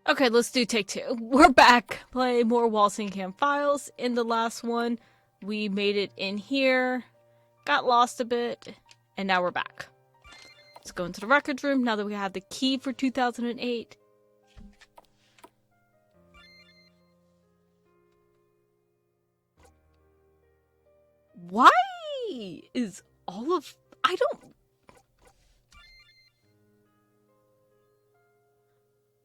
Okay, let's do take two. We're back playing more Walsingham Files. In the last one, we made it in here, got lost a bit, and now we're back. Let's go into the records room now that we have the key for 2008. Why is all of... I don't...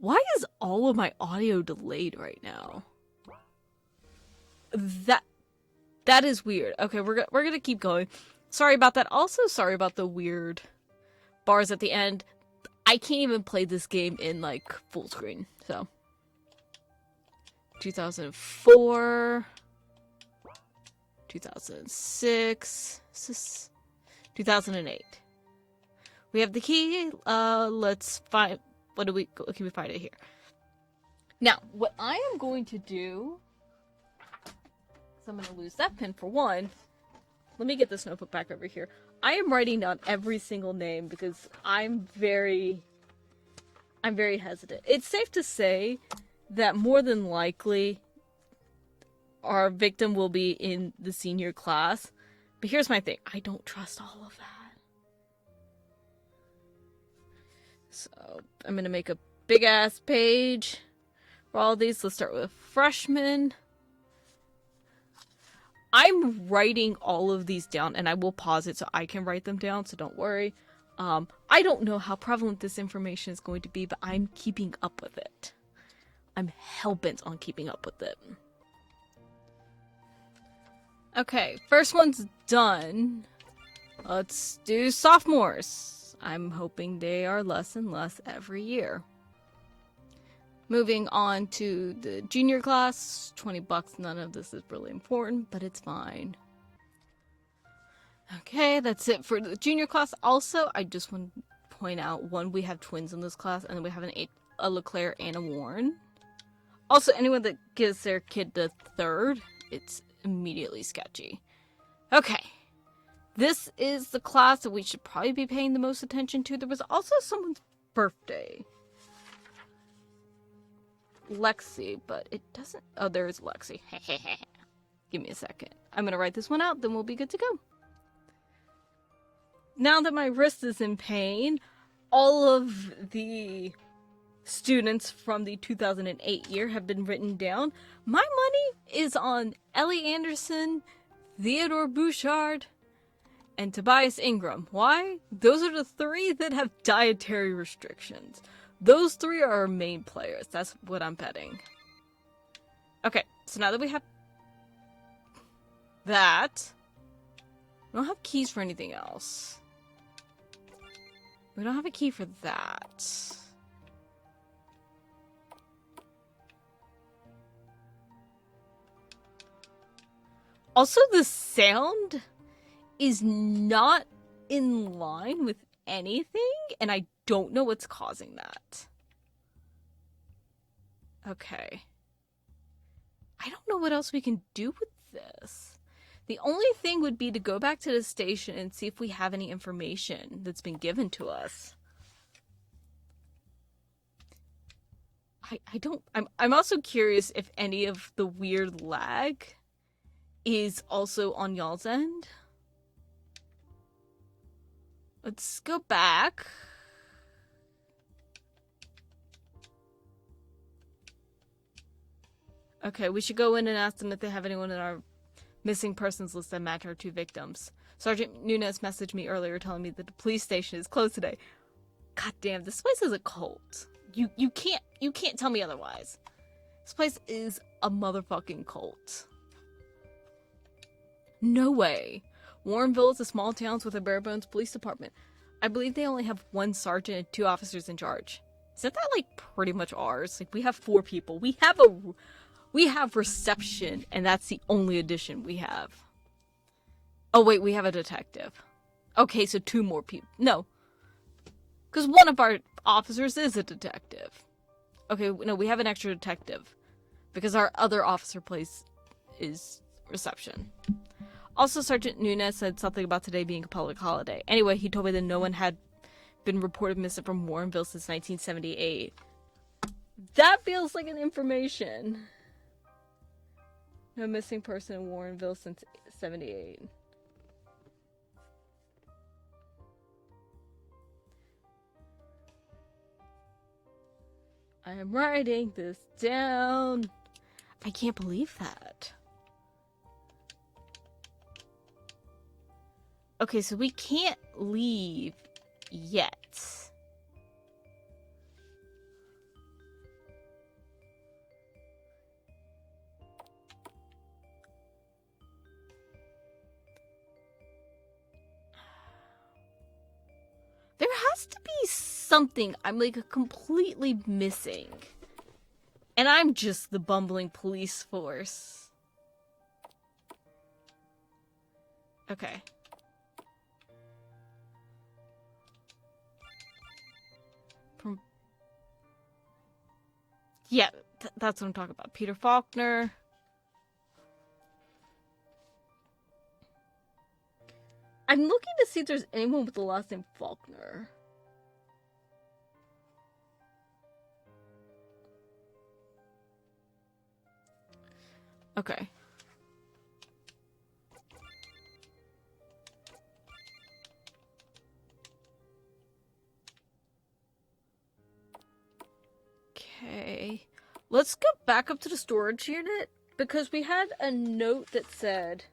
Why is all of my audio delayed right now? That is weird. Okay, we're gonna keep going. Sorry about that. Also, sorry about the weird bars at the end. I can't even play this game in, like, full screen, so. 2004. 2006. 2008. We have the key. Let's find... What can we find it here? Now, what I am going to do... I'm going to lose that pin for one. Let me get this notebook back over here. I am writing down every single name because I'm very hesitant. It's safe to say that more than likely our victim will be in the senior class. But here's my thing. I don't trust all of that. So I'm going to make a big ass page for all of these. Let's start with freshmen. I'm writing all of these down, and I will pause it so I can write them down, so don't worry. I don't know how prevalent this information is going to be, but I'm keeping up with it. I'm hellbent on keeping up with it. Okay, first one's done. Let's do sophomores. I'm hoping they are less and less every year. Moving on to the junior class, $20. None of this is really important, but it's fine. Okay, that's it for the junior class. Also, I just want to point out, one, we have twins in this class, and then we have a LeClaire and a Warren. Also, anyone that gives their kid the third, it's immediately sketchy. Okay, this is the class that we should probably be paying the most attention to. There was also someone's birthday. Lexi, but it doesn't... Oh, there is Lexi. Give me a second. I'm going to write this one out, then we'll be good to go. Now that my wrist is in pain, all of the students from the 2008 year have been written down. My money is on Ellie Anderson, Theodore Bouchard, and Tobias Ingram. Why? Those are the three that have dietary restrictions. Those three are our main players. That's what I'm betting. Okay, so now that we have that, we don't have keys for anything else. We don't have a key for that. Also, the sound is not in line with anything, and I don't know what's causing that. Okay. I don't know what else we can do with this. The only thing would be to go back to the station and see if we have any information that's been given to us. I'm also curious if any of the weird lag is also on y'all's end. Let's go back. Okay, we should go in and ask them if they have anyone in our missing persons list that match our two victims. Sergeant Nunez messaged me earlier telling me that the police station is closed today. God damn, this place is a cult. You can't tell me otherwise. This place is a motherfucking cult. No way. Warrenville is a small town with a bare-bones police department. I believe they only have one sergeant and 2 officers in charge. Isn't that, like, pretty much ours? Like, we have 4 people. We have reception, and that's the only addition we have. Oh, wait, we have a detective. Okay, so 2 more people. No. Because one of our officers is a detective. Okay, no, we have an extra detective. Because our other officer place is reception. Also, Sergeant Nunez said something about today being a public holiday. Anyway, he told me that no one had been reported missing from Warrenville since 1978. That feels like an information. No missing person in Warrenville since 78. I am writing this down. I can't believe that. Okay, so we can't leave yet. There has to be something I'm like completely missing. And I'm just the bumbling police force. Okay. Yeah, that's what I'm talking about. Peter Faulkner. I'm looking to see if there's anyone with the last name Faulkner. Okay. Okay. Let's go back up to the storage unit because we had a note that said...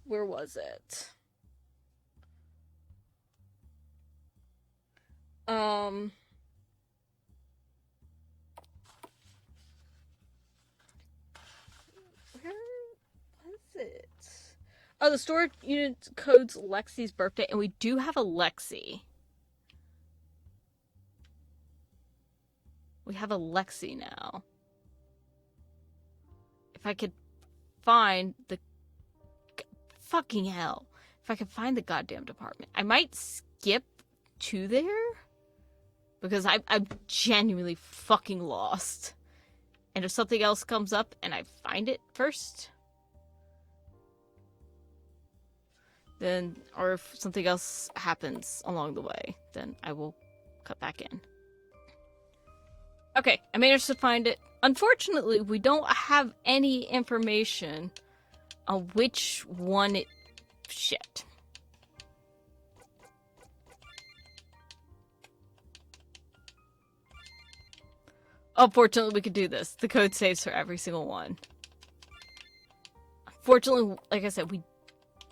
Where was it? Where was it? Oh, the storage unit code's Lexi's birthday, and we do have a Lexi. We have a Lexi now. If I could find the... Fucking hell. If I could find the goddamn department. I might skip to there. Because I'm genuinely fucking lost. And if something else comes up and I find it first... then... Or if something else happens along the way, then I will cut back in. Okay, I managed to find it. Unfortunately, we don't have any information on which one it... Shit. Unfortunately, we could do this. The code saves for every single one. Unfortunately, like I said, we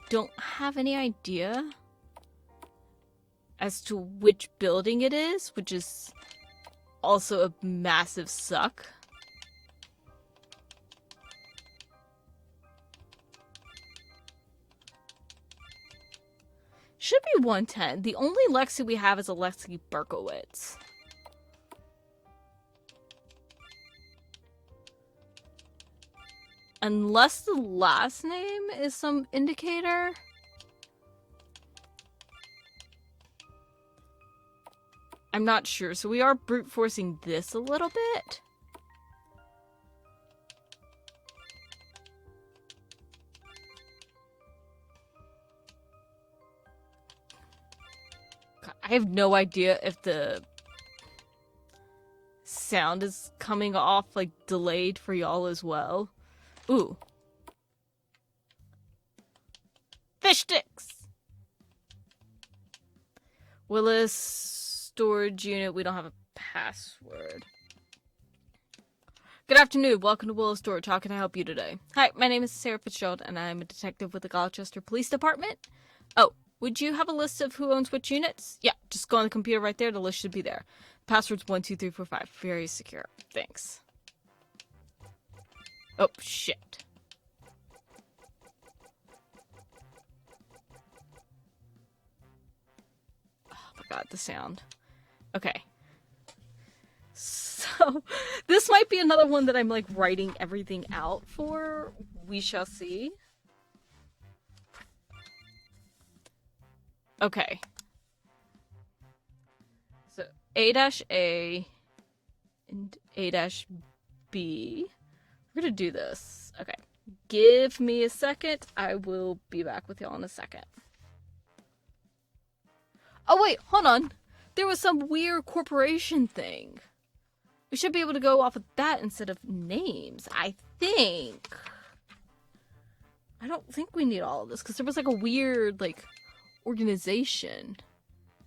don't have any idea as to which building it is, which is also a massive suck. Should be 110. The only Lexi we have is a Lexi Berkowitz. Unless the last name is some indicator. I'm not sure. So we are brute forcing this a little bit. I have no idea if the sound is coming off like delayed for y'all as well. Ooh. Fish sticks! Willis storage unit. We don't have a password. Good afternoon. Welcome to Willis Storage. How can I help you today? Hi, my name is Sarah Fitzgerald, and I'm a detective with the Gloucester Police Department. Oh, would you have a list of who owns which units? Yeah, just go on the computer right there. The list should be there. Password's 12345. Very secure. Thanks. Oh, shit. Oh my god, the sound. Okay. So, this might be another one that I'm like writing everything out for. We shall see. Okay. So, A-A and A-B. We're gonna do this. Okay. Give me a second. I will be back with y'all in a second. Oh, wait. Hold on. There was some weird corporation thing. We should be able to go off of that instead of names, I think. I don't think we need all of this, because there was like a weird, like, organization.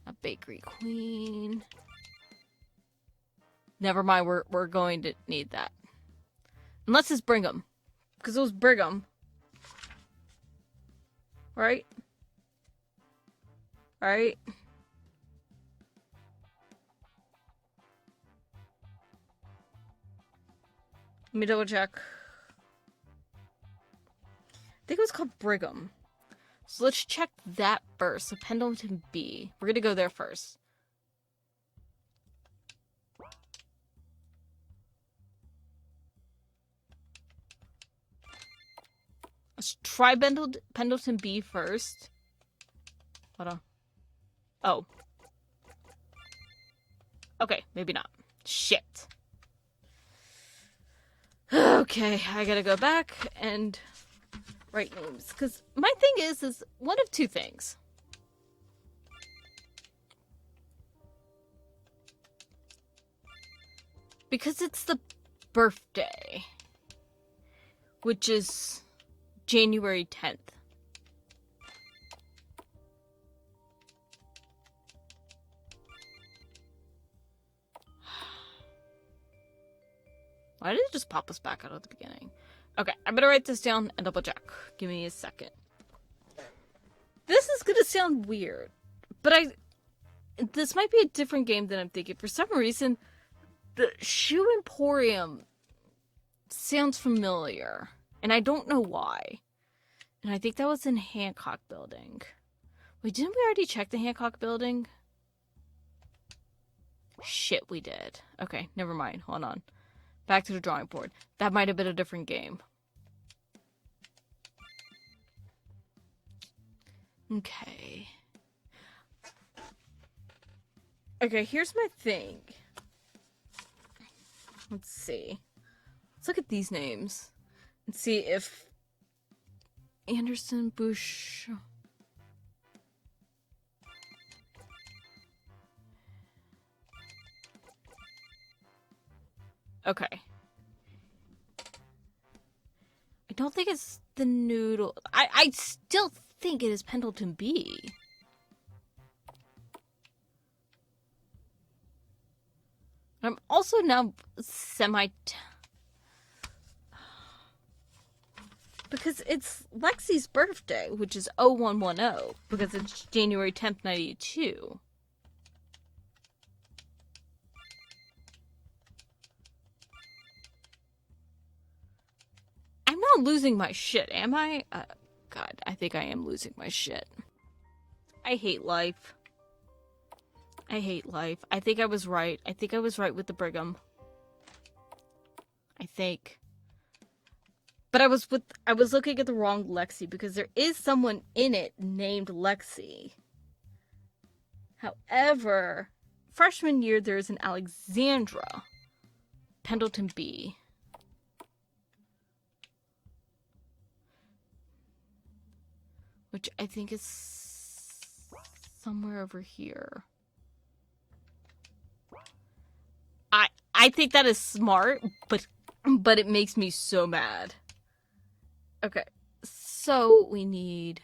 A bakery queen. Never mind, we're going to need that. Unless it's Brigham. Because it was Brigham. Right? Right? Let me double check. I think it was called Brigham. So let's check that first. So Pendleton B. We're gonna go there first. Let's try Pendleton B first. Hold on. Oh. Okay, maybe not. Shit. Okay, I gotta go back and write names. Because my thing is one of two things. Because it's the birthday, which is January 10th. Why did it just pop us back out at the beginning? Okay, I better write this down and double check. Give me a second. This is gonna sound weird, but this might be a different game than I'm thinking. For some reason, the Shoe Emporium sounds familiar, and I don't know why. And I think that was in Hancock Building. Wait, didn't we already check the Hancock Building? Shit, we did. Okay, never mind. Hold on. Back to the drawing board. That might have been a different game. Okay. Okay, here's my thing. Let's see. Let's look at these names and see if Anderson, Bush. Okay. I don't think it's the noodle. I still think it is Pendleton B. I'm also now because it's Lexi's birthday, which is 0110, because it's January 10th, 92. I'm not losing my shit, am I? God, I think I am losing my shit. I hate life. I hate life. I think I was right. I think I was right with the Brigham. I think. But I was looking at the wrong Lexi, because there is someone in it named Lexi. However, freshman year there is an Alexandra. Pendleton B. Which I think is somewhere over here. I think that is smart, but it makes me so mad. Okay, so we need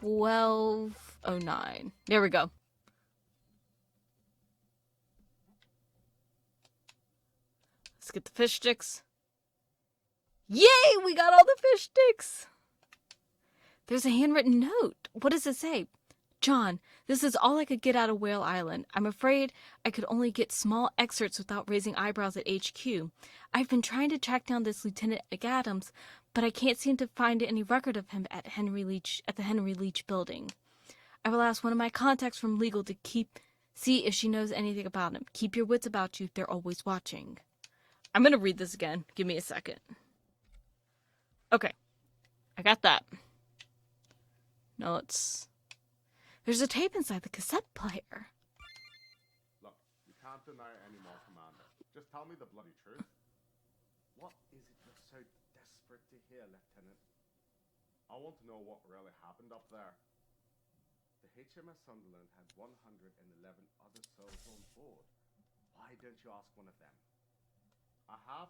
1209. There we go. Let's get the fish sticks. Yay! We got all the fish sticks! There's a handwritten note. What does it say? John, this is all I could get out of Whale Island. I'm afraid I could only get small excerpts without raising eyebrows at HQ. I've been trying to track down this Lieutenant McAdams, but I can't seem to find any record of him at the Henry Leach building. I will ask one of my contacts from legal to see if she knows anything about him. Keep your wits about you. They're always watching. I'm going to read this again. Give me a second. Okay. I got that. Now let's... There's a tape inside the cassette player. Look, you can't deny it anymore, Commander. Just tell me the bloody truth. What is it you're so desperate to hear, Lieutenant? I want to know what really happened up there. The HMS Sunderland had 111 other souls on board. Why Why don't you ask one of them? I have.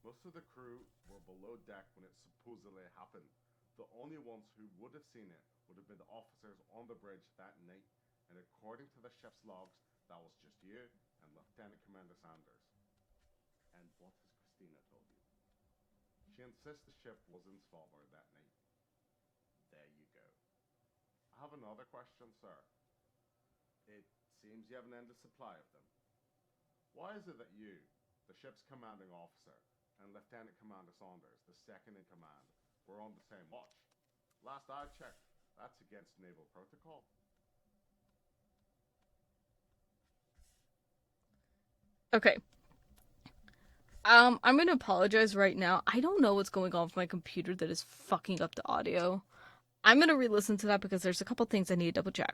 Most of the crew were below deck when it supposedly happened. The only ones who would have seen it would have been the officers on the bridge that night, and according to the ship's logs, that was just you and Lieutenant Commander Sanders. And what has Christina told you? She insists the ship was in Svalbard that night. There you go. I have another question, sir. It seems you have an endless supply of them. Why is it that you, the ship's commanding officer, and Lieutenant Commander Saunders, the second in command, were on the same watch? Last I checked, that's against naval protocol. Okay. I'm gonna apologize right now. I don't know what's going on with my computer that is fucking up the audio. I'm gonna re-listen to that because there's a couple things I need to double check.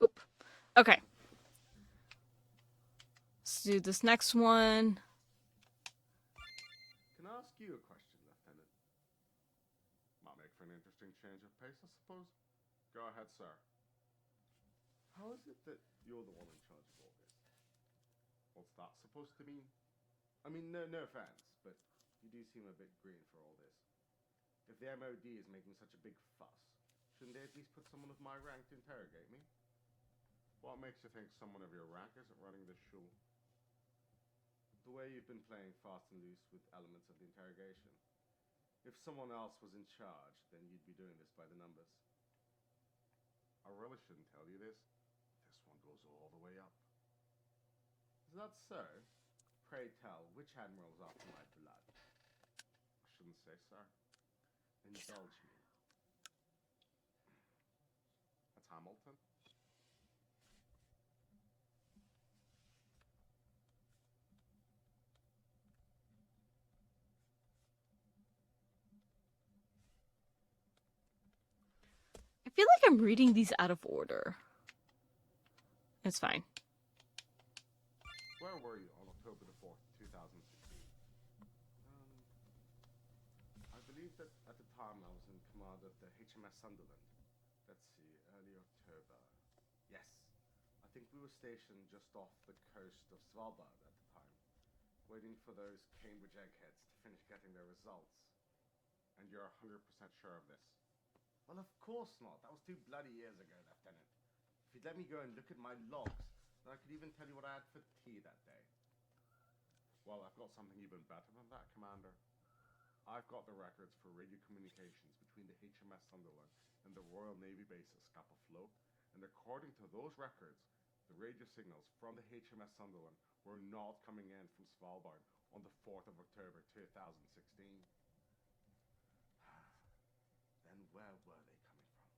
Oop. Okay. Let's do this next one. Can I ask you a question, Lieutenant? Might make for an interesting change of pace, I suppose. Go ahead, sir. How is it that you're the one in charge of all this? What's that supposed to mean? I mean, no offense, but you do seem a bit green for all this. If the MOD is making such a big fuss, shouldn't they at least put someone of my rank to interrogate me? What makes you think someone of your rank isn't running this show? The way you've been playing fast and loose with elements of the interrogation. If someone else was in charge, then you'd be doing this by the numbers. I really shouldn't tell you this. This one goes all the way up. Is that so? Pray tell, which admiral's after my blood? I shouldn't say, sir. Indulge me. That's Hamilton. I feel like I'm reading these out of order. It's fine. Where were you on October the 4th, 2016? I believe that at the time I was in command of the HMS Sunderland. Let's see, early October. Yes, I think we were stationed just off the coast of Svalbard at the time, waiting for those Cambridge eggheads to finish getting their results. And you're 100% sure of this? Well, of course not. That was 2 bloody years ago, Lieutenant. If you'd let me go and look at my logs, then I could even tell you what I had for tea that day. Well, I've got something even better than that, Commander. I've got the records for radio communications between the HMS Sunderland and the Royal Navy base at Scapa Flow, and according to those records, the radio signals from the HMS Sunderland were not coming in from Svalbard on the 4th of October 2016. Then where were they coming from?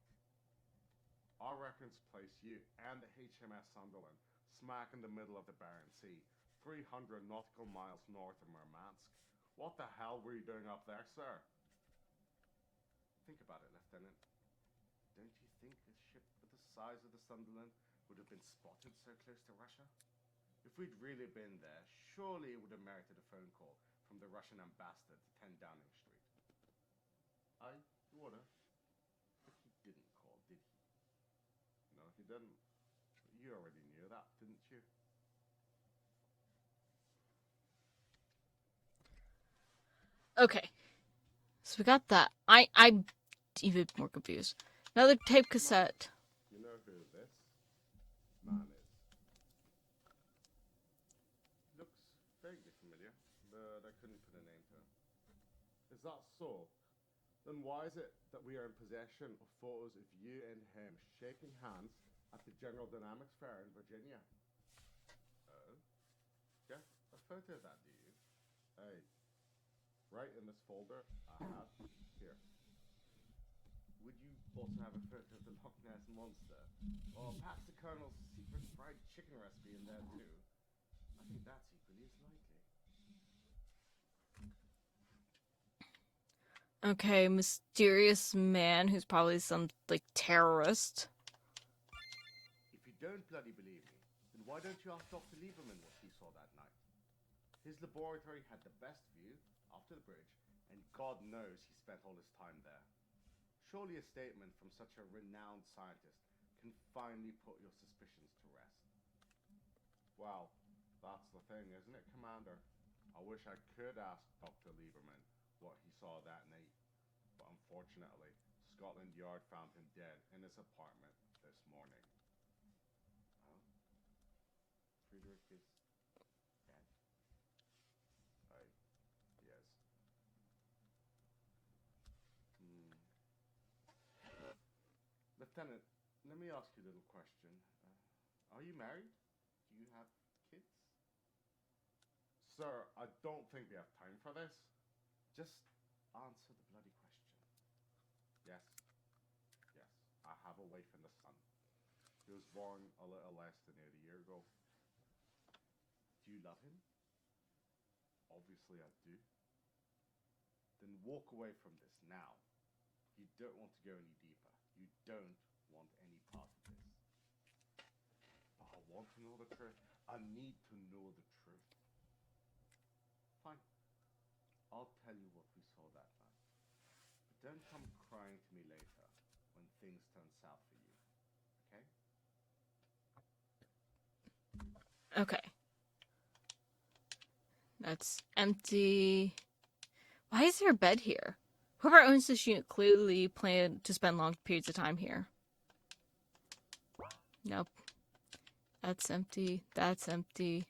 Our records place you and the HMS Sunderland smack in the middle of the Barents Sea, 300 nautical miles north of Murmansk. What the hell were you doing up there, sir? Think about it, Lieutenant. Don't you think a ship with the size of the Sunderland would have been spotted so close to Russia? If we'd really been there, surely it would have merited a phone call from the Russian ambassador to 10 Downing Street. Aye, he would have. But he didn't call, did he? No, he didn't. You already knew that, didn't you? Okay. So we got that. I'm even more confused. Another tape cassette. You know who this man is? Looks vaguely familiar, but I couldn't put a name to him. Is that so? Then why is it that we are in possession of photos of you and him shaking hands at the General Dynamics Fair in Virginia? Oh? Get a photo of that, do you? Hey, right in this folder I have here. Would you also have a photo of the Loch Ness Monster? Or perhaps the Colonel's secret fried chicken recipe in there too? I think that's equally as likely. Okay, mysterious man who's probably some, like, terrorist. If you don't bloody believe me, then why don't you ask Dr. Lieberman what he saw that night? His laboratory had the best view after the bridge, and God knows he spent all his time there. Surely a statement from such a renowned scientist can finally put your suspicions to rest. Well, the thing, isn't it, Commander? I wish I could ask Dr. Lieberman what he saw that night, but unfortunately, Scotland Yard found him dead in his apartment this morning. Huh? Friedrich is dead? Yes. Lieutenant, let me ask you a little question. Are you married? Do you have kids? Sir, I don't think we have time for this. Just answer the bloody question. Yes. Yes, I have a wife and a son. He was born a little less than a year ago. Do you love him? Obviously I do. Then walk away from this now. You don't want to go any deeper. You don't want any part of this. But I want to know the truth. I need to know the truth. Fine. I'll tell you what we saw that night. But don't come crying to me later when things turn south for you. Okay? Okay. That's empty. Why is there a bed here? Whoever owns this unit clearly planned to spend long periods of time here. Nope. That's empty. That's empty.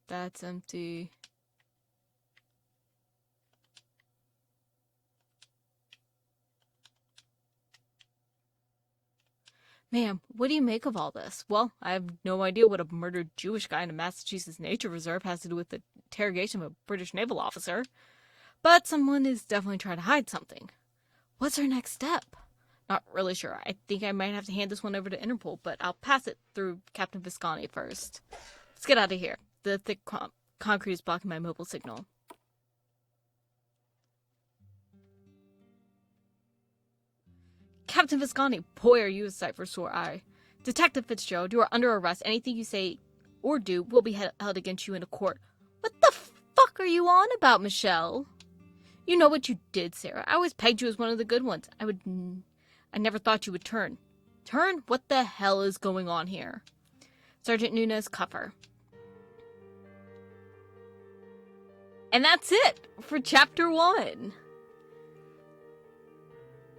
That's empty. Ma'am, what do you make of all this? Well, I have no idea what a murdered Jewish guy in a Massachusetts nature reserve has to do with the interrogation of a British naval officer. But someone is definitely trying to hide something. What's our next step? Not really sure. I think I might have to hand this one over to Interpol, but I'll pass it through Captain Visconti first. Let's get out of here. The thick concrete is blocking my mobile signal. Captain Visconti, boy, are you a sight for sore eye. Detective Fitzgerald, you are under arrest. Anything you say or do will be held against you in a court. What the fuck are you on about, Michelle? You know what you did, Sarah. I always pegged you as one of the good ones. I never thought you would turn. Turn? What the hell is going on here? Sergeant Nunez, Cuffer. And that's it for Chapter 1.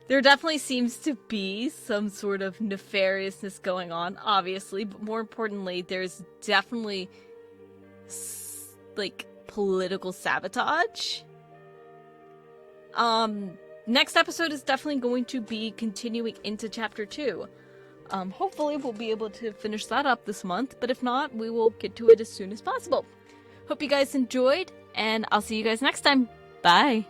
There definitely seems to be some sort of nefariousness going on, obviously, but more importantly, there's definitely, like, political sabotage. Next episode is definitely going to be continuing into Chapter 2. Hopefully we'll be able to finish that up this month, but if not, we will get to it as soon as possible. Hope you guys enjoyed, and I'll see you guys next time. Bye!